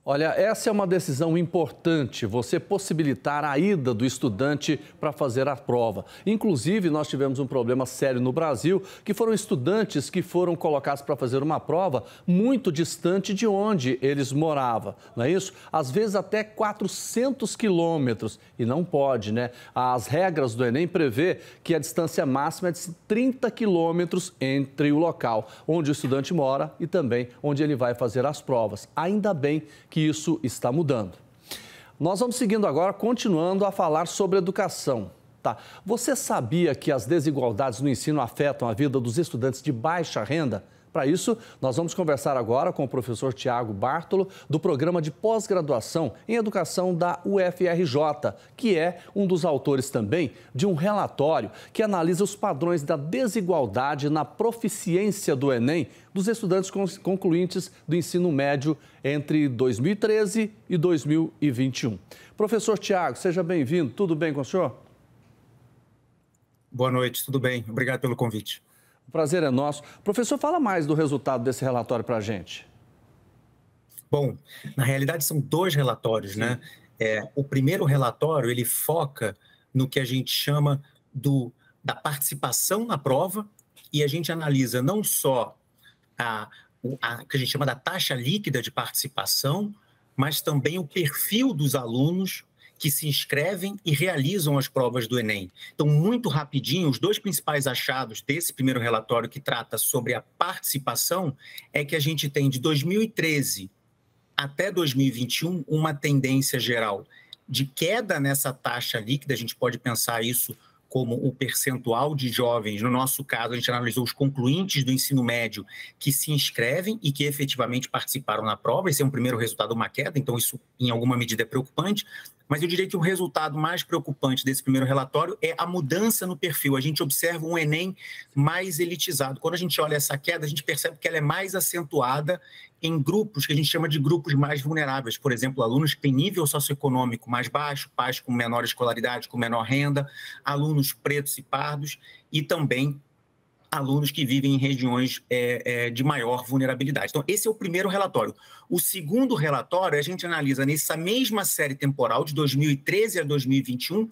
Olha, essa é uma decisão importante, você possibilitar a ida do estudante para fazer a prova. Inclusive, nós tivemos um problema sério no Brasil, que foram estudantes que foram colocados para fazer uma prova muito distante de onde eles moravam, não é isso? Às vezes até 400 quilômetros, e não pode, né? As regras do Enem prevê que a distância máxima é de 30 quilômetros entre o local onde o estudante mora e também onde ele vai fazer as provas. Ainda bem que isso está mudando. Nós vamos seguindo agora, continuando a falar sobre educação. Tá? Você sabia que as desigualdades no ensino afetam a vida dos estudantes de baixa renda? Para isso, nós vamos conversar agora com o professor Tiago Bartolo, do programa de pós-graduação em educação da UFRJ, que é um dos autores também de um relatório que analisa os padrões da desigualdade na proficiência do Enem dos estudantes concluintes do ensino médio entre 2013 e 2021. Professor Tiago, seja bem-vindo. Tudo bem com o senhor? Boa noite, tudo bem. Obrigado pelo convite. O prazer é nosso. Professor, fala mais do resultado desse relatório para a gente. Bom, na realidade são dois relatórios, né? O primeiro relatório, ele foca no que a gente chama da participação na prova e a gente analisa não só o que a gente chama da taxa líquida de participação, mas também o perfil dos alunos que se inscrevem e realizam as provas do Enem. Então, muito rapidinho, os dois principais achados desse primeiro relatório que trata sobre a participação é que a gente tem de 2013 até 2021 uma tendência geral de queda nessa taxa líquida. A gente pode pensar isso como o percentual de jovens, no nosso caso, a gente analisou os concluintes do ensino médio que se inscrevem e que efetivamente participaram na prova. Esse é um primeiro resultado, uma queda, então isso em alguma medida é preocupante. Mas eu diria que o resultado mais preocupante desse primeiro relatório é a mudança no perfil. A gente observa um Enem mais elitizado. Quando a gente olha essa queda, a gente percebe que ela é mais acentuada em grupos que a gente chama de grupos mais vulneráveis. Por exemplo, alunos que têm nível socioeconômico mais baixo, pais com menor escolaridade, com menor renda, alunos pretos e pardos e também alunos que vivem em regiões de maior vulnerabilidade. Então, esse é o primeiro relatório. O segundo relatório, a gente analisa nessa mesma série temporal, de 2013 a 2021,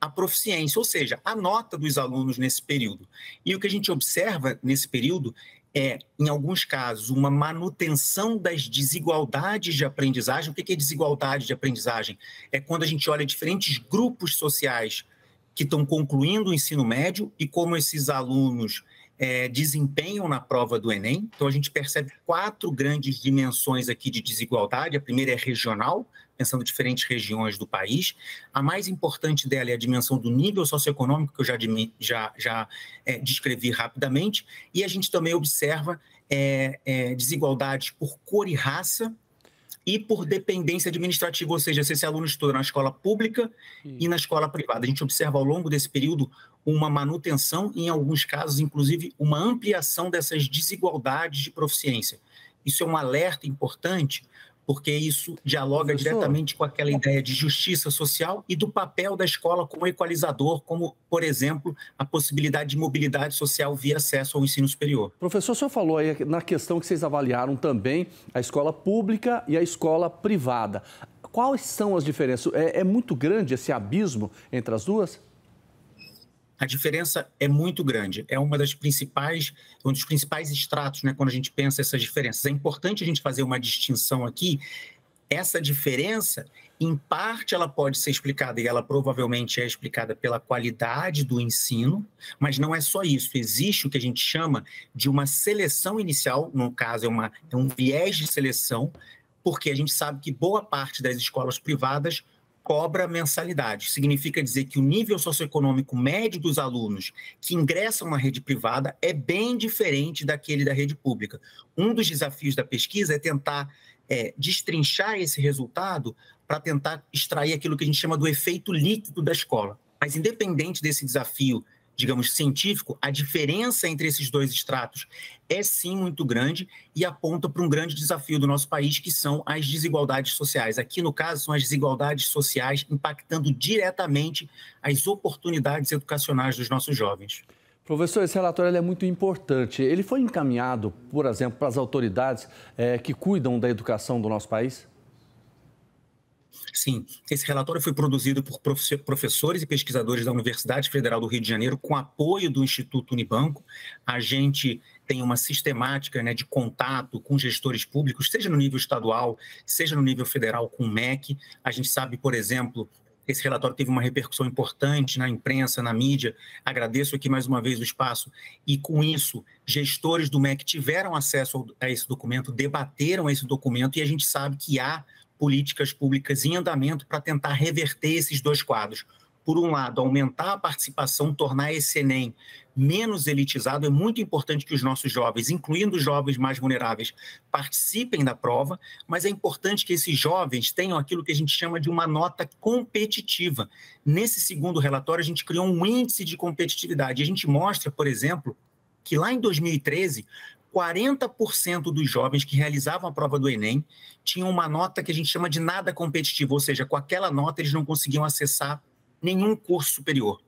a proficiência, ou seja, a nota dos alunos nesse período. E o que a gente observa nesse período é, em alguns casos, uma manutenção das desigualdades de aprendizagem. O que é desigualdade de aprendizagem? É quando a gente olha diferentes grupos sociais que estão concluindo o ensino médio e como esses alunos desempenham na prova do Enem. Então, a gente percebe 4 grandes dimensões aqui de desigualdade. A primeira é regional, pensando em diferentes regiões do país. A mais importante dela é a dimensão do nível socioeconômico, que eu já descrevi rapidamente. E a gente também observa desigualdades por cor e raça e por dependência administrativa, ou seja, se esse aluno estuda na escola pública e na escola privada. A gente observa ao longo desse período uma manutenção, em alguns casos, inclusive, uma ampliação dessas desigualdades de proficiência. Isso é um alerta importante, porque isso dialoga diretamente com aquela ideia de justiça social e do papel da escola como equalizador, como, por exemplo, a possibilidade de mobilidade social via acesso ao ensino superior. Professor, o senhor falou aí na questão que vocês avaliaram também a escola pública e a escola privada. Quais são as diferenças? É muito grande esse abismo entre as duas? A diferença é muito grande, é um dos principais estratos, né, quando a gente pensa essas diferenças. É importante a gente fazer uma distinção aqui. Essa diferença, em parte, ela pode ser explicada, e ela provavelmente é explicada pela qualidade do ensino, mas não é só isso. Existe o que a gente chama de uma seleção inicial, no caso é um viés de seleção, porque a gente sabe que boa parte das escolas privadas cobra mensalidade. Significa dizer que o nível socioeconômico médio dos alunos que ingressam na rede privada é bem diferente daquele da rede pública. Um dos desafios da pesquisa é tentar destrinchar esse resultado para tentar extrair aquilo que a gente chama do efeito líquido da escola. Mas, independente desse desafio, digamos, científico, a diferença entre esses dois estratos é sim muito grande e aponta para um grande desafio do nosso país, que são as desigualdades sociais. Aqui, no caso, são as desigualdades sociais impactando diretamente as oportunidades educacionais dos nossos jovens. Professor, esse relatório é muito importante. Ele foi encaminhado, por exemplo, para as autoridades que cuidam da educação do nosso país? Sim, esse relatório foi produzido por professores e pesquisadores da Universidade Federal do Rio de Janeiro, com apoio do Instituto Unibanco. A gente tem uma sistemática, né, de contato com gestores públicos, seja no nível estadual, seja no nível federal, com o MEC. A gente sabe, por exemplo, esse relatório teve uma repercussão importante na imprensa, na mídia. Agradeço aqui mais uma vez o espaço. E, com isso, gestores do MEC tiveram acesso a esse documento, debateram esse documento, e a gente sabe que há políticas públicas em andamento para tentar reverter esses dois quadros. Por um lado, aumentar a participação, tornar esse Enem menos elitizado. É muito importante que os nossos jovens, incluindo os jovens mais vulneráveis, participem da prova, mas é importante que esses jovens tenham aquilo que a gente chama de uma nota competitiva. Nesse segundo relatório, a gente criou um índice de competitividade. A gente mostra, por exemplo, que lá em 2013, 40% dos jovens que realizavam a prova do Enem tinham uma nota que a gente chama de nada competitiva, ou seja, com aquela nota eles não conseguiam acessar nenhum curso superior.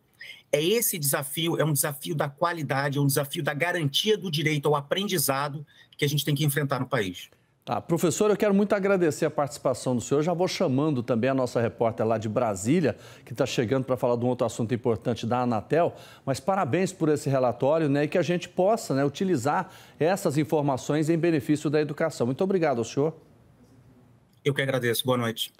É esse desafio, é um desafio da qualidade, é um desafio da garantia do direito ao aprendizado que a gente tem que enfrentar no país. Tá, professor, eu quero muito agradecer a participação do senhor. Já vou chamando também a nossa repórter lá de Brasília, que está chegando para falar de um outro assunto importante da Anatel. Mas parabéns por esse relatório, né, e que a gente possa, né, utilizar essas informações em benefício da educação. Muito obrigado ao senhor. Eu que agradeço. Boa noite.